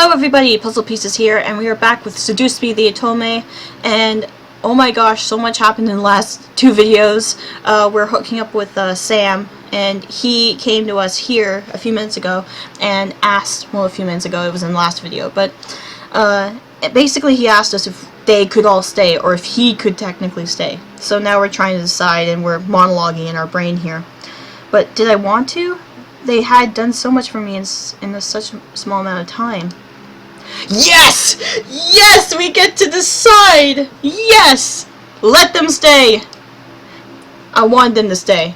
Hello everybody, PuZZlePieceZ here, and we are back with Seduce the Otome, and oh my gosh, so much happened in the last two videos. We're hooking up with Sam, and he came to us here a few minutes ago and asked, well, a few minutes ago, it was in the last video, but basically he asked us if they could all stay, or if he could technically stay. So now we're trying to decide, and we're monologuing in our brain here. But did I want to? They had done so much for me in such a small amount of time. Yes! Yes! We get to decide! Yes! Let them stay! I wanted them to stay.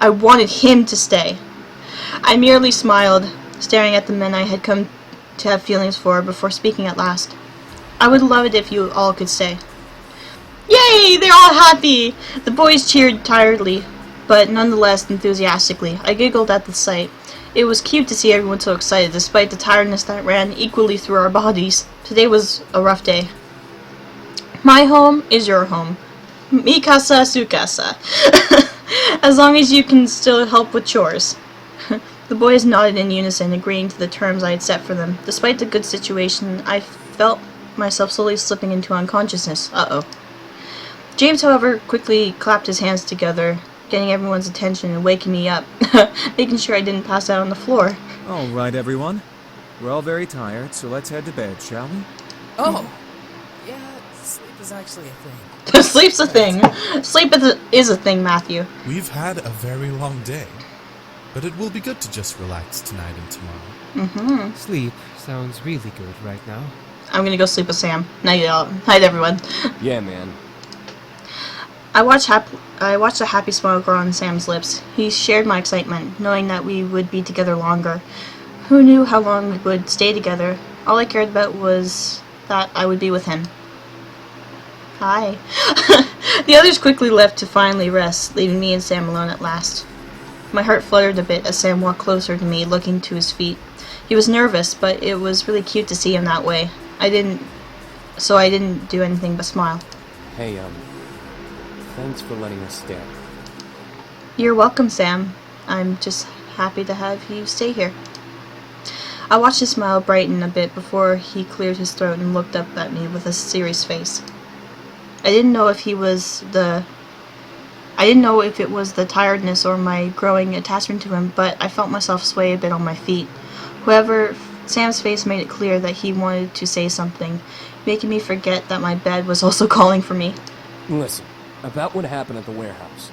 I wanted him to stay. I merely smiled, staring at the men I had come to have feelings for before speaking at last. I would love it if you all could stay. Yay! They're all happy! The boys cheered tiredly, but nonetheless enthusiastically. I giggled at the sight. It was cute to see everyone so excited, despite the tiredness that ran equally through our bodies. Today was a rough day. My home is your home. Mi casa, su casa. As long as you can still help with chores. The boys nodded in unison, agreeing to the terms I had set for them. Despite the good situation, I felt myself slowly slipping into unconsciousness. Uh-oh. James, however, quickly clapped his hands together, getting everyone's attention and waking me up, making sure I didn't pass out on the floor. Alright, everyone. We're all very tired, so let's head to bed, shall we? Oh! Yeah, sleep is actually a thing. Sleep's a thing. Sleep is a thing, Matthew. We've had a very long day, but it will be good to just relax tonight and tomorrow. Sleep sounds really good right now. I'm gonna go sleep with Sam. Night, y'all. Night, everyone. Yeah, man. I watched a happy smile grow on Sam's lips. He shared my excitement, knowing that we would be together longer. Who knew how long we would stay together? All I cared about was that I would be with him. Hi. The others quickly left to finally rest, leaving me and Sam alone at last. My heart fluttered a bit as Sam walked closer to me, looking to his feet. He was nervous, but it was really cute to see him that way. I didn't do anything but smile. Hey, thanks for letting us stay. You're welcome, Sam. I'm just happy to have you stay here. I watched his smile brighten a bit before he cleared his throat and looked up at me with a serious face. I didn't know if it was the tiredness or my growing attachment to him, but I felt myself sway a bit on my feet. However, Sam's face made it clear that he wanted to say something, making me forget that my bed was also calling for me. Listen, about what happened at the warehouse.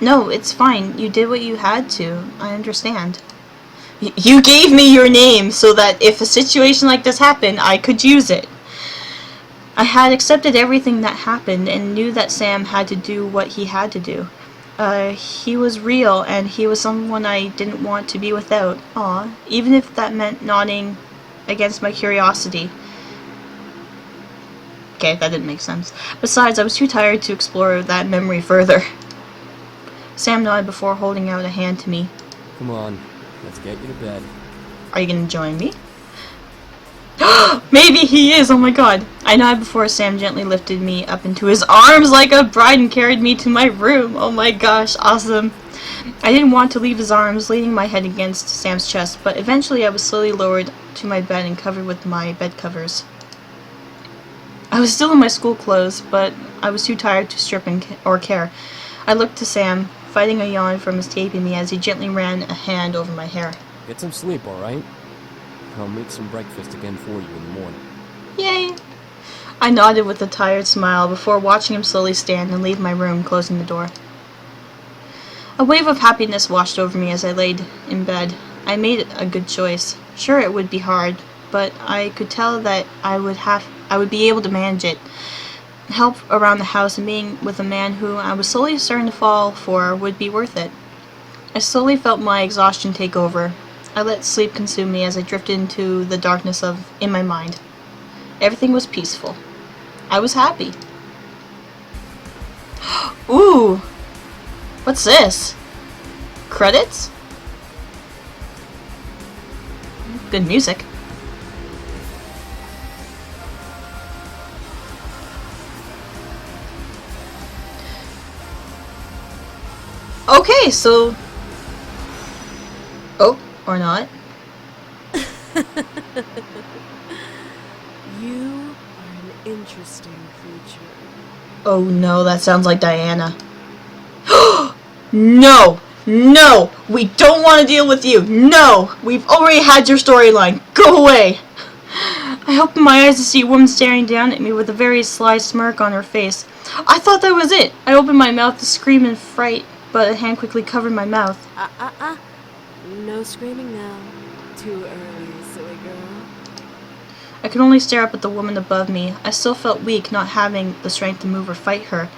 No, it's fine. You did what you had to. I understand. You gave me your name so that if a situation like this happened, I could use it. I had accepted everything that happened and knew that Sam had to do what he had to do. He was real, and he was someone I didn't want to be without. Aw, even if that meant nodding against my curiosity. Okay, that didn't make sense. Besides, I was too tired to explore that memory further. Sam nodded before holding out a hand to me. Come on, let's get you to bed. Are you gonna join me? Maybe he is! Oh my god! I nodded before Sam gently lifted me up into his arms like a bride and carried me to my room. Oh my gosh, awesome. I didn't want to leave his arms, leaning my head against Sam's chest, but eventually I was slowly lowered to my bed and covered with my bed covers. I was still in my school clothes, but I was too tired to strip or care. I looked to Sam, fighting a yawn from his taping me as he gently ran a hand over my hair. Get some sleep, alright? I'll make some breakfast again for you in the morning. Yay! I nodded with a tired smile before watching him slowly stand and leave my room, closing the door. A wave of happiness washed over me as I laid in bed. I made a good choice. Sure, it would be hard, but I could tell that I would be able to manage it. Help around the house and being with a man who I was slowly starting to fall for would be worth it. I slowly felt my exhaustion take over. I let sleep consume me as I drifted into the darkness in my mind. Everything was peaceful. I was happy. Ooh! What's this? Credits? Good music. Okay, so... Oh, or not. interesting creature. Oh no, that sounds like Diana. No! No! We don't want to deal with you! No! We've already had your storyline. Go away! I opened my eyes to see a woman staring down at me with a very sly smirk on her face. I thought that was it. I opened my mouth to scream in fright, but a hand quickly covered my mouth. No screaming now. Too early, silly girl. I could only stare up at the woman above me. I still felt weak, not having the strength to move or fight her.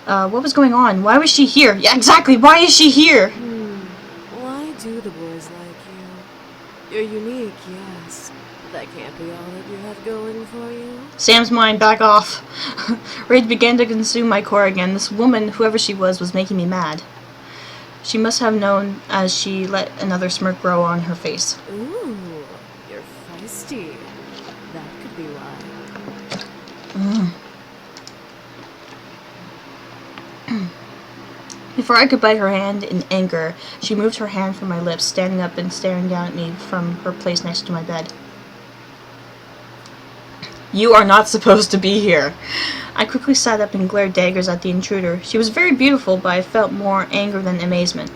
What was going on? Why was she here? Yeah, exactly! Why is she here? Why do the boys like you? You're unique, yes. That can't be all that you have going for you. Sam's mind, back off. Rage began to consume my core again. This woman, whoever she was making me mad. She must have known as she let another smirk grow on her face. Ooh, you're feisty. That could be why. Before I could bite her hand in anger, she moved her hand from my lips, standing up and staring down at me from her place next to my bed. You are not supposed to be here. I quickly sat up and glared daggers at the intruder. She was very beautiful, but I felt more anger than amazement.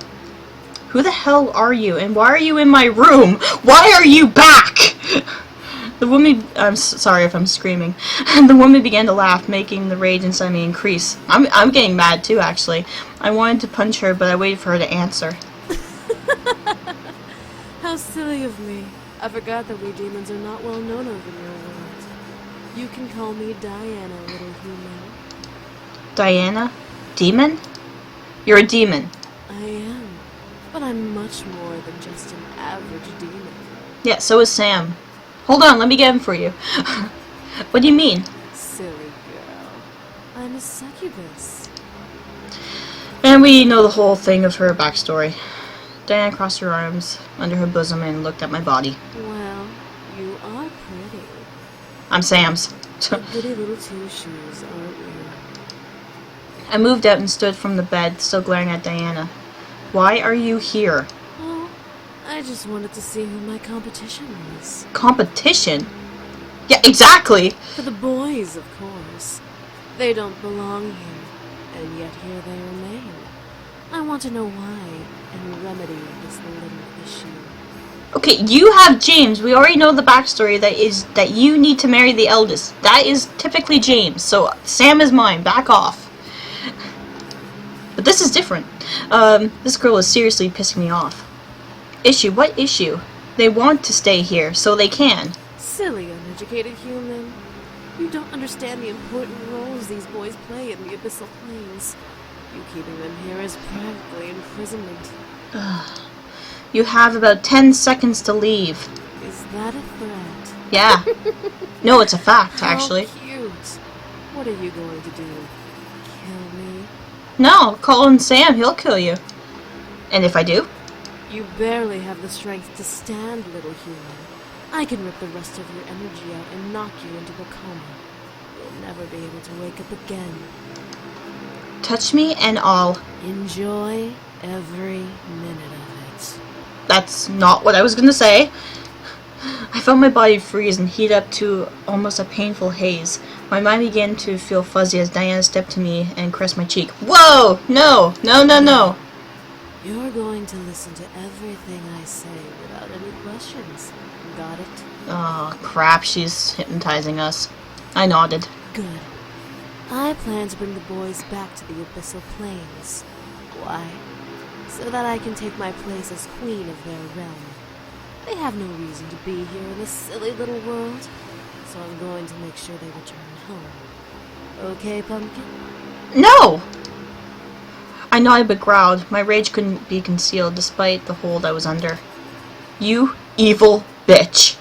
Who the hell are you, and why are you in my room? Why are you back? The woman, I'm sorry if I'm screaming. The woman began to laugh, making the rage inside me increase. I'm getting mad too, actually. I wanted to punch her, but I waited for her to answer. How silly of me. I forgot that we demons are not well known over your world. You can call me Diana, little human. Diana? Demon? You're a demon. I am. But I'm much more than just an average demon. Yeah, so is Sam. Hold on, let me get him for you. What do you mean? Silly girl. I'm a succubus. And we know the whole thing of her backstory. Diana crossed her arms under her bosom and looked at my body. Well, you are pretty. I'm Sam's. Pretty little two shoes, aren't you? I moved out and stood from the bed, still glaring at Diana. Why are you here? Oh, I just wanted to see who my competition was. Competition? Yeah, exactly! For the boys, of course. They don't belong here, and yet here they remain. I want to know why, and remedy this little issue. Okay, you have James. We already know the backstory that you need to marry the eldest. That is typically James, so Sam is mine. Back off. But this is different. This girl is seriously pissing me off. Issue? What issue? They want to stay here, so they can. Silly, uneducated human. You don't understand the important roles these boys play in the Abyssal Plains. You keeping them here is practically imprisonment. You have about 10 seconds to leave. Is that a threat? Yeah. No, it's a fact, actually. How cute. What are you going to do? Kill me? No, call in Sam. He'll kill you. And if I do? You barely have the strength to stand, little human. I can rip the rest of your energy out and knock you into a coma. You'll never be able to wake up again. Touch me and all. Enjoy every minute of it. That's not what I was gonna say. I felt my body freeze and heat up to almost a painful haze. My mind began to feel fuzzy as Diana stepped to me and caressed my cheek. Whoa! No! No, no, no! You're going to listen to everything I say without any questions. Got it? Oh, crap. She's hypnotizing us. I nodded. Good. I plan to bring the boys back to the Abyssal Plains. Why? So that I can take my place as queen of their realm. They have no reason to be here in this silly little world, so I'm going to make sure they return home. Okay, Pumpkin? No! I nodded but growled. My rage couldn't be concealed despite the hold I was under. You evil bitch.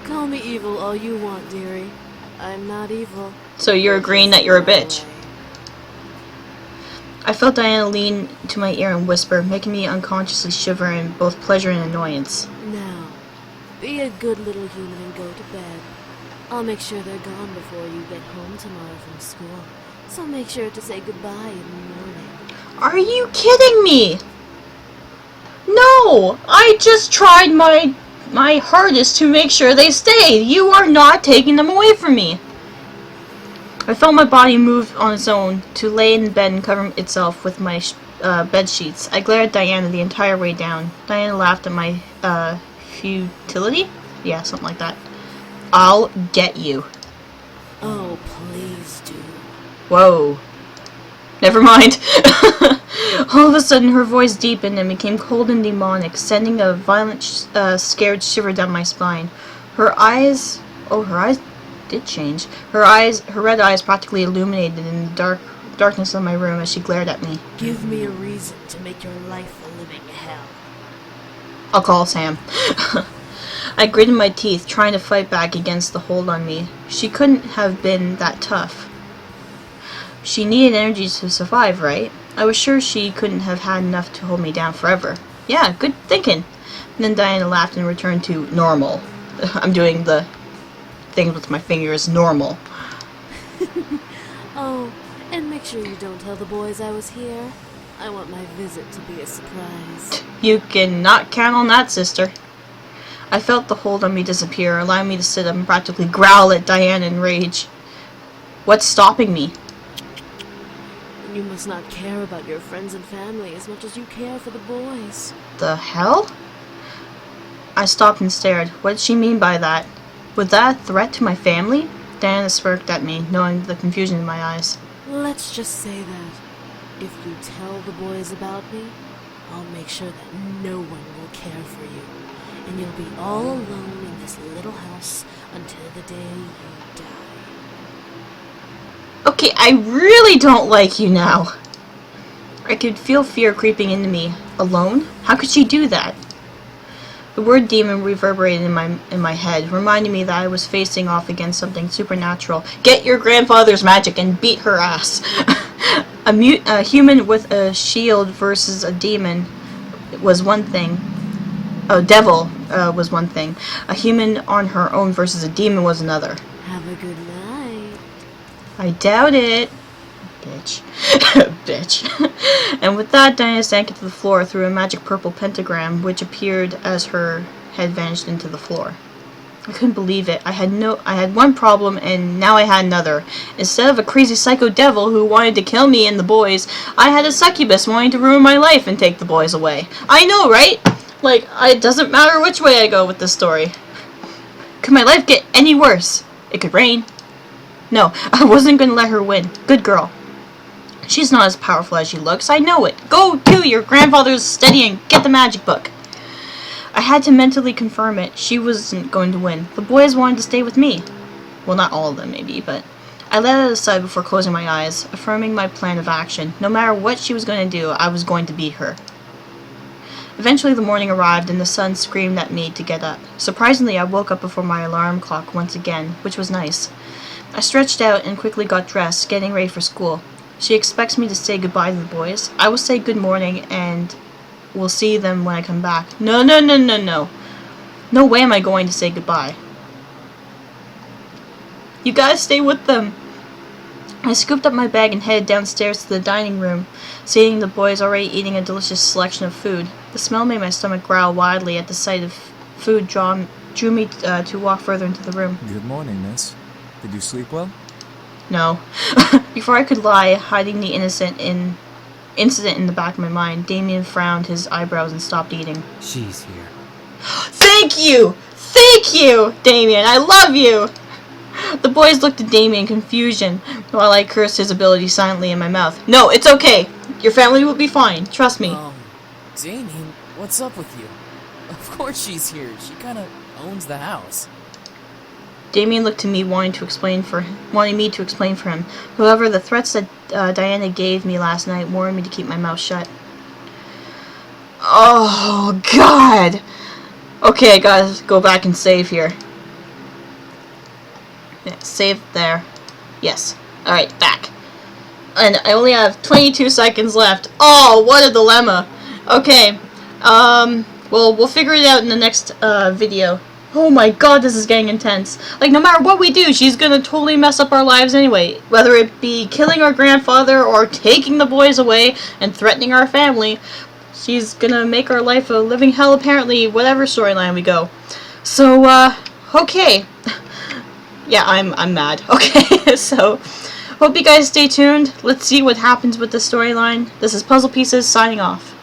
Call me evil all you want, dearie. I'm not evil. So you're agreeing that you're a bitch? I felt Diana lean to my ear and whisper, making me unconsciously shiver in both pleasure and annoyance. Now, be a good little human and go to bed. I'll make sure they're gone before you get home tomorrow from school. So make sure to say goodbye in the morning. Are you kidding me? No! I just tried my my hardest to make sure they stay. You are not taking them away from me. I felt my body move on its own to lay in bed and cover itself with my bed sheets. I glared at Diana the entire way down. Diana laughed at my futility? Yeah, something like that. I'll get you. Oh, please do. Whoa. Never mind. All of a sudden, her voice deepened and became cold and demonic, sending a violent, scared shiver down my spine. Her eyes... Oh, her eyes did change. Her red eyes practically illuminated in the darkness of my room as she glared at me. Give me a reason to make your life a living hell. I'll call Sam. I gritted my teeth, trying to fight back against the hold on me. She couldn't have been that tough. She needed energy to survive, right? I was sure she couldn't have had enough to hold me down forever. Yeah, good thinking. And then Diana laughed and returned to normal. I'm doing the thing with my fingers, normal. Oh, and make sure you don't tell the boys I was here. I want my visit to be a surprise. You cannot count on that, sister. I felt the hold on me disappear, allowing me to sit up and practically growl at Diana in rage. What's stopping me? You must not care about your friends and family as much as you care for the boys. The hell? I stopped and stared. What did she mean by that? Was that a threat to my family? Diana smirked at me, knowing the confusion in my eyes. Let's just say that if you tell the boys about me, I'll make sure that no one will care for you. And you'll be all alone in this little house until the day you die. Okay, I really don't like you now. I could feel fear creeping into me. Alone? How could she do that? The word demon reverberated in my head, reminding me that I was facing off against something supernatural. Get your grandfather's magic and beat her ass. A human with a shield versus a demon was one thing. A devil was one thing. A human on her own versus a demon was another. Have a good night. I doubt it. Bitch. Bitch. And with that, Diana sank into the floor through a magic purple pentagram, which appeared as her head vanished into the floor. I couldn't believe it. I had one problem, and now I had another. Instead of a crazy psycho devil who wanted to kill me and the boys, I had a succubus wanting to ruin my life and take the boys away. I know, right? Like, it doesn't matter which way I go with this story. Could my life get any worse? It could rain. No, I wasn't going to let her win. Good girl. She's not as powerful as she looks. I know it. Go to your grandfather's study and get the magic book. I had to mentally confirm it. She wasn't going to win. The boys wanted to stay with me. Well, not all of them, maybe, but I let it aside before closing my eyes, affirming my plan of action. No matter what she was going to do, I was going to beat her. Eventually the morning arrived and the sun screamed at me to get up. Surprisingly, I woke up before my alarm clock once again, which was nice. I stretched out and quickly got dressed, getting ready for school. She expects me to say goodbye to the boys. I will say good morning and we'll see them when I come back. No. No way am I going to say goodbye. You gotta stay with them. I scooped up my bag and headed downstairs to the dining room, seeing the boys already eating a delicious selection of food. The smell made my stomach growl wildly at the sight of food drew me to walk further into the room. Good morning, miss. Did you sleep well? No. Before I could lie, hiding the incident in the back of my mind, Damien frowned his eyebrows and stopped eating. She's here. Thank you! Thank you, Damien! I love you! The boys looked at Damien in confusion, while I cursed his ability silently in my mouth. No, it's okay! Your family will be fine. Trust me. Damien, what's up with you? Of course she's here. She kinda owns the house. Damien looked to me, wanting me to explain for him. However, the threats that Diana gave me last night warned me to keep my mouth shut. Oh, God! Okay, I gotta go back and save here. Yeah, save there. Yes. Alright, back. And I only have 22 seconds left. Oh, what a dilemma. Okay. Well, we'll figure it out in the next video. Oh my god, this is getting intense. Like, no matter what we do, she's gonna totally mess up our lives anyway. Whether it be killing our grandfather or taking the boys away and threatening our family, she's gonna make our life a living hell apparently, whatever storyline we go. So, okay. Yeah, I'm mad. Okay, so, hope you guys stay tuned. Let's see what happens with the storyline. This is PuZZlePieceZ signing off.